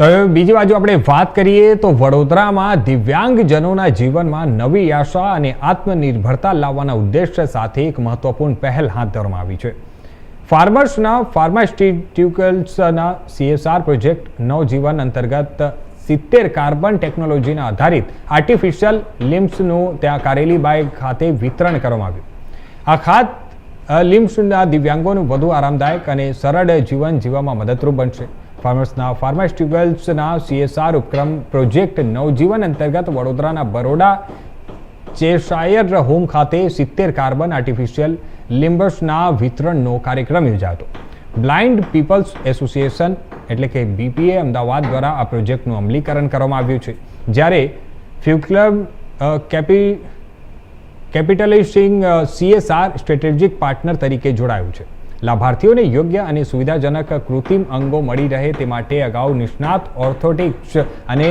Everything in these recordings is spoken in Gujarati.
તો બીજી બાજુ આપણે વાત કરીએ તો વડોદરામાં દિવ્યાંગજનોના જીવનમાં નવી આશા અને આત્મનિર્ભરતા લાવવાના ઉદ્દેશ્ય સાથે એક મહત્વપૂર્ણ પહેલ હાથ ધરવામાં આવી છે। ફાર્મર્સના ફાર્માસ્યુટિકલ્સના CSR પ્રોજેક્ટ નવજીવન અંતર્ગત 70 કાર્બન ટેકનોલોજીના આધારિત આર્ટિફિશિયલ લિમ્સનું ત્યાં કારેલીબાગ ખાતે વિતરણ કરવામાં આવ્યું। આ ખાત લિમ્સના દિવ્યાંગોનું વધુ આરામદાયક અને સરળ જીવન જીવવામાં મદદરૂપ બનશે। ફાર્મર્સના ફાર્માસ્યુટિકલ્સના CSR ઉપક્રમ પ્રોજેક્ટ નવજીવન અંતર્ગત વડોદરાના બરોડા ચેશાયર હોમ ખાતે 70 કાર્બન આર્ટિફિશિયલ લિમ્બ્સના વિતરણનો કાર્યક્રમ યોજાયો હતો। બ્લાઇન્ડ પીપલ્સ એસોસિએશન એટલે કે BPA અમદાવાદ દ્વારા આ પ્રોજેક્ટનું અમલીકરણ કરવામાં આવ્યું છે, જ્યારે ફ્યુક્લબ કેપિટલિસ્ટિંગ CSR સ્ટ્રેટેજિક પાર્ટનર તરીકે જોડાયું છે। લાભાર્થીઓને યોગ્ય અને સુવિધાજનક કૃત્રિમ અંગો મળી રહે તે માટે અગાઉ નિષ્ણાત ઓર્થોટિક્સ અને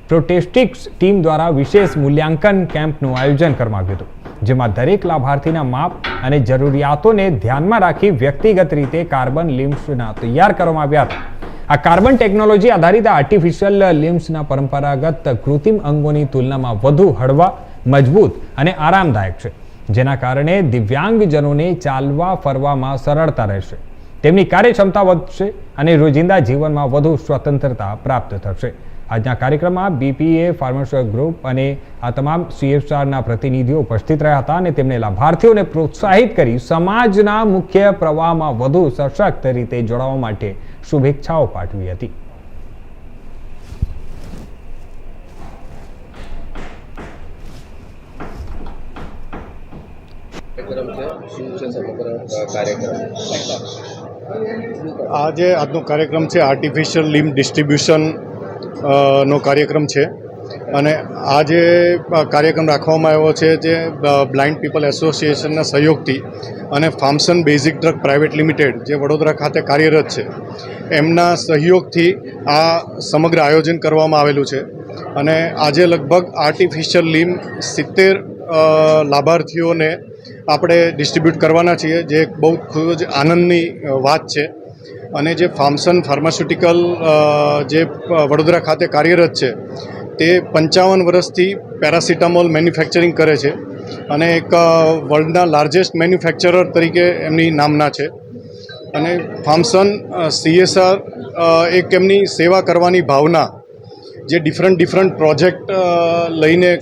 પ્રોટેસ્ટિક્સ ટીમ દ્વારા વિશેષ મૂલ્યાંકન કેમ્પનું આયોજન કરવામાં આવ્યું હતું, જેમાં દરેક લાભાર્થીના માપ અને જરૂરિયાતોને ધ્યાનમાં રાખી વ્યક્તિગત રીતે કાર્બન લિમ્સના તૈયાર કરવામાં આવ્યા હતા। આ કાર્બન ટેકનોલોજી આધારિત આર્ટિફિશિયલ લિમ્સના પરંપરાગત કૃત્રિમ અંગોની તુલનામાં વધુ હળવા, મજબૂત અને આરામદાયક છે, જેના કારણે દિવ્યાંગજનોને ચાલવા ફરવામાં સરળતા રહેશે, તેમની કાર્યક્ષમતા વધશે અને રોજિંદા જીવનમાં વધુ સ્વતંત્રતા પ્રાપ્ત થશે। આજના કાર્યક્રમમાં BPA ફાર્મર્સ ગ્રુપ અને આ તમામ CSRના પ્રતિનિધિઓ ઉપસ્થિત રહ્યા હતા અને તેમણે લાભાર્થીઓને પ્રોત્સાહિત કરી સમાજના મુખ્ય પ્રવાહમાં વધુ સશક્ત રીતે જોડાવા માટે શુભેચ્છાઓ પાઠવી હતી। આજે આજનો કાર્યક્રમ છે આર્ટિફિશિયલ લિમ્બ ડિસ્ટ્રીબ્યુશન નો કાર્યક્રમ છે અને આજે કાર્યક્રમ રાખવામાં આવ્યો છે જે બ્લાઇન્ડ પીપલ એસોસિએશનના સહયોગથી અને ફાર્મસન બેઝિક ડ્રગ પ્રાઇવેટ લિમિટેડ જે વડોદરા ખાતે કાર્યરત છે એમના સહયોગથી આ સમગ્ર આયોજન કરવામાં આવેલું છે અને આજે લગભગ આર્ટિફિશિયલ લિમ્બ 70 લાભાર્થીઓને આપણે ડિસ્ટ્રીબ્યુટ કરવાના છીએ, જે બહુ ખૂબ જ આનંદની વાત છે। અને જે ફાર્માસ્યુટિકલ જે વડોદરા ખાતે કાર્યરત છે તે 55 વર્ષથી પેરાસિટામોલ મેન્યુફેક્ચરિંગ કરે છે અને એક વર્લ્ડના લાર્જેસ્ટ મેન્યુફેક્ચરર તરીકે એમની નામના છે। અને ફાર્મસન CSR એક એમની સેવા કરવાની ભાવના, જે ડિફરન્ટ પ્રોજેક્ટ લઈને